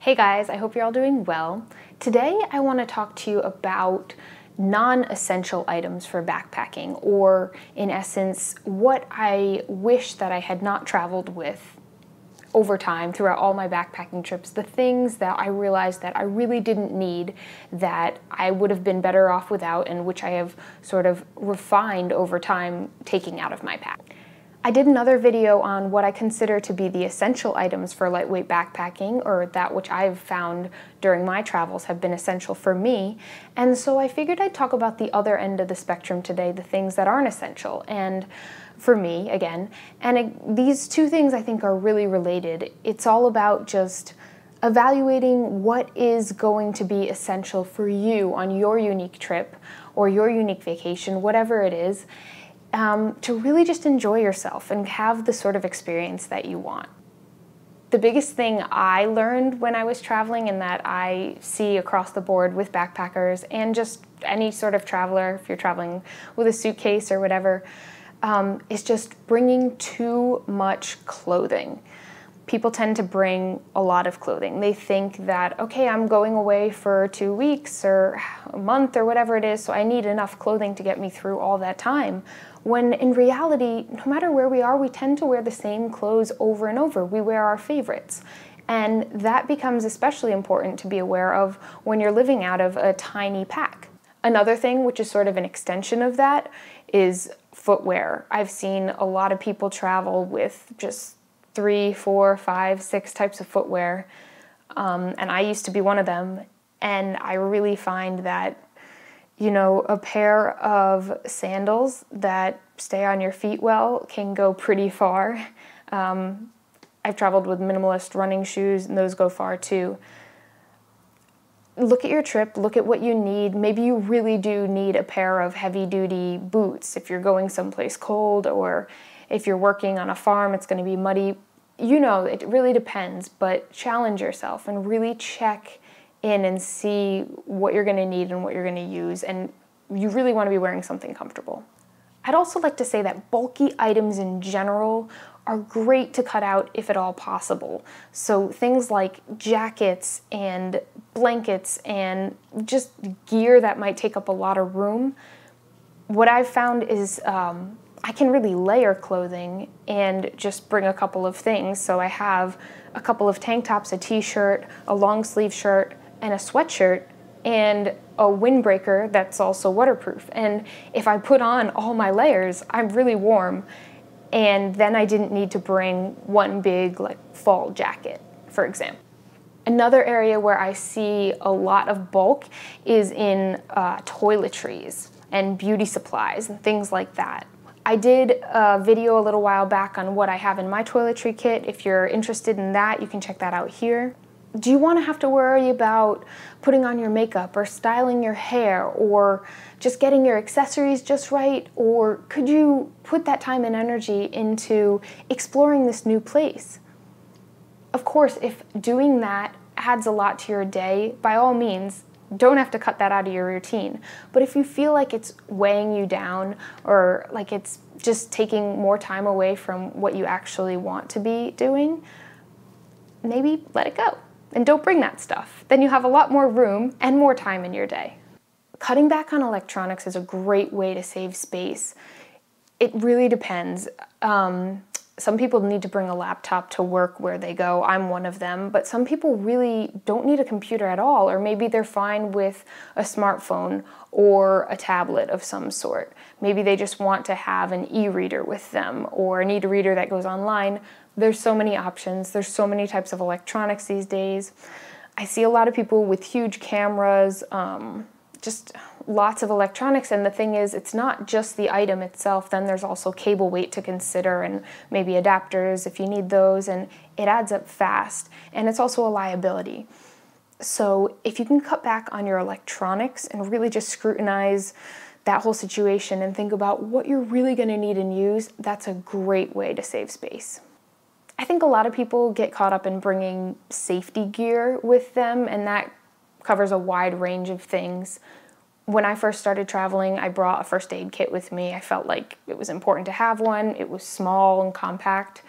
Hey guys, I hope you're all doing well. Today I want to talk to you about non-essential items for backpacking, or in essence, what I wish that I had not traveled with over time throughout all my backpacking trips, the things that I realized that I really didn't need, that I would have been better off without, and which I have sort of refined over time taking out of my pack. I did another video on what I consider to be the essential items for lightweight backpacking, or that which I've found during my travels have been essential for me, and so I figured I'd talk about the other end of the spectrum today, the things that aren't essential, and for me, again. And these two things I think are really related. It's all about just evaluating what is going to be essential for you on your unique trip or your unique vacation, whatever it is, to really just enjoy yourself and have the sort of experience that you want. The biggest thing I learned when I was traveling, and that I see across the board with backpackers and just any sort of traveler, if you're traveling with a suitcase or whatever, is just bringing too much clothing. People tend to bring a lot of clothing. They think that, okay, I'm going away for 2 weeks or a month or whatever it is, so I need enough clothing to get me through all that time. When in reality, no matter where we are, we tend to wear the same clothes over and over. We wear our favorites. And that becomes especially important to be aware of when you're living out of a tiny pack. Another thing, which is sort of an extension of that, is footwear. I've seen a lot of people travel with just 3, 4, 5, 6 types of footwear, and I used to be one of them, and I really find that, you know, a pair of sandals that stay on your feet well can go pretty far. I've traveled with minimalist running shoes, and those go far too. Look at your trip, look at what you need. Maybe you really do need a pair of heavy-duty boots if you're going someplace cold, or if you're working on a farm, it's going to be muddy. You know, it really depends, but challenge yourself and really check in and see what you're going to need and what you're going to use, and you really want to be wearing something comfortable. I'd also like to say that bulky items in general are great to cut out if at all possible. So things like jackets and blankets and just gear that might take up a lot of room. What I've found is I can really layer clothing and just bring a couple of things. So I have a couple of tank tops, a t-shirt, a long sleeve shirt, and a sweatshirt, and a windbreaker that's also waterproof. And if I put on all my layers, I'm really warm. And then I didn't need to bring one big fall jacket, for example. Another area where I see a lot of bulk is in toiletries and beauty supplies and things like that. I did a video a little while back on what I have in my toiletry kit. If you're interested in that, you can check that out here. Do you want to have to worry about putting on your makeup or styling your hair or just getting your accessories just right? Or could you put that time and energy into exploring this new place? Of course, if doing that adds a lot to your day, by all means, don't have to cut that out of your routine. But if you feel like it's weighing you down, or like it's just taking more time away from what you actually want to be doing, maybe let it go. And don't bring that stuff. Then you have a lot more room and more time in your day. Cutting back on electronics is a great way to save space. It really depends. Some people need to bring a laptop to work where they go. I'm one of them. But some people really don't need a computer at all, or maybe they're fine with a smartphone or a tablet of some sort. Maybe they just want to have an e-reader with them, or an e-reader that goes online. There's so many options. There's so many types of electronics these days. I see a lot of people with huge cameras, just lots of electronics, and the thing is, it's not just the item itself. Then there's also cable weight to consider, and maybe adapters if you need those, and it adds up fast, and it's also a liability. So if you can cut back on your electronics and really just scrutinize that whole situation and think about what you're really going to need and use, that's a great way to save space. I think a lot of people get caught up in bringing safety gear with them, and that covers a wide range of things. When I first started traveling, I brought a first aid kit with me. I felt like it was important to have one. It was small and compact.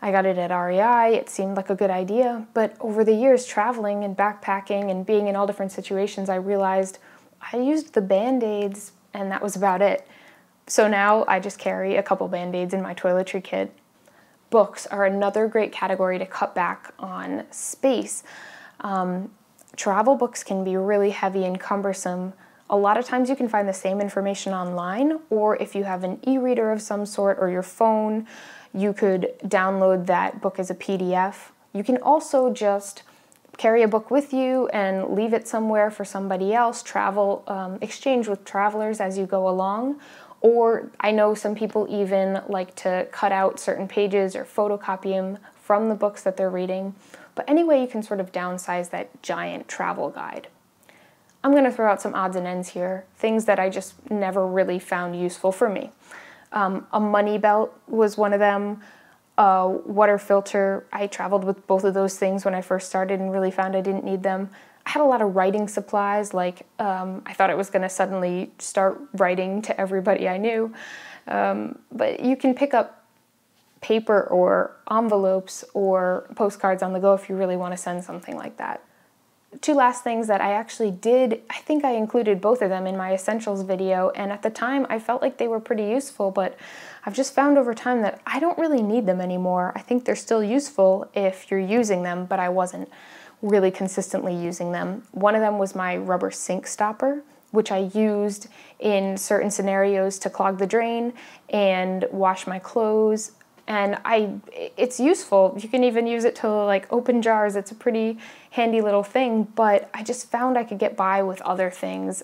I got it at REI, it seemed like a good idea, but over the years traveling and backpacking and being in all different situations, I realized I used the Band-Aids and that was about it. So now I just carry a couple Band-Aids in my toiletry kit. Books are another great category to cut back on space. Travel books can be really heavy and cumbersome. A lot of times you can find the same information online, or if you have an e-reader of some sort or your phone, you could download that book as a PDF. You can also just carry a book with you and leave it somewhere for somebody else, exchange with travelers as you go along. Or I know some people even like to cut out certain pages or photocopy them from the books that they're reading. But anyway, you can sort of downsize that giant travel guide. I'm going to throw out some odds and ends here, things that I just never really found useful for me. A money belt was one of them. A water filter. I traveled with both of those things when I first started and really found I didn't need them. I had a lot of writing supplies, like I thought I was going to suddenly start writing to everybody I knew. But you can pick up paper or envelopes or postcards on the go if you really want to send something like that. Two last things that I actually did, I think I included both of them in my essentials video, and at the time I felt like they were pretty useful, but I've just found over time that I don't really need them anymore. I think they're still useful if you're using them, but I wasn't really consistently using them. One of them was my rubber sink stopper, which I used in certain scenarios to clog the drain and wash my clothes. And it's useful. You can even use it to like open jars. It's a pretty handy little thing, but I just found I could get by with other things.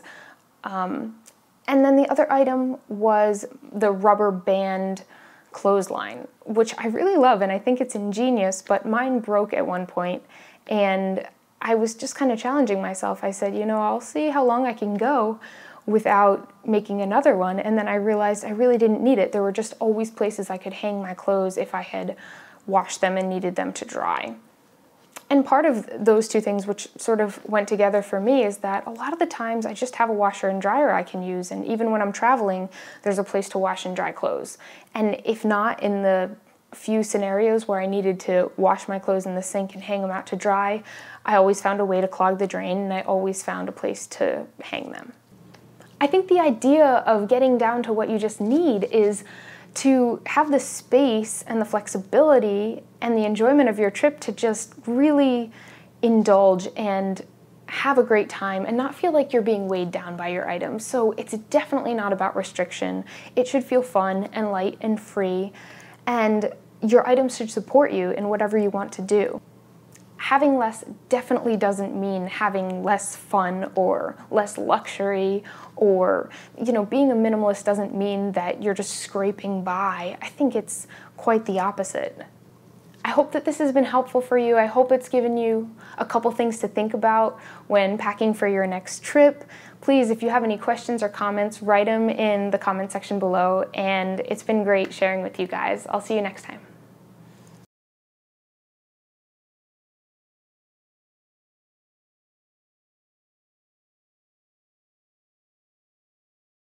And then the other item was the rubber band clothesline, which I really love and I think it's ingenious, but mine broke at one point and I was just kind of challenging myself. I said, I'll see how long I can go without making another one, and then I realized I really didn't need it. There were just always places I could hang my clothes if I had washed them and needed them to dry. And part of those two things, which sort of went together for me, is that a lot of the times I just have a washer and dryer I can use, and even when I'm traveling, there's a place to wash and dry clothes. And if not, in the few scenarios where I needed to wash my clothes in the sink and hang them out to dry, I always found a way to clog the drain, and I always found a place to hang them. I think the idea of getting down to what you just need is to have the space and the flexibility and the enjoyment of your trip to just really indulge and have a great time and not feel like you're being weighed down by your items. So it's definitely not about restriction. It should feel fun and light and free, and your items should support you in whatever you want to do. Having less definitely doesn't mean having less fun or less luxury, or, being a minimalist doesn't mean that you're just scraping by. I think it's quite the opposite. I hope that this has been helpful for you. I hope it's given you a couple things to think about when packing for your next trip. Please, if you have any questions or comments, write them in the comment section below, and it's been great sharing with you guys. I'll see you next time.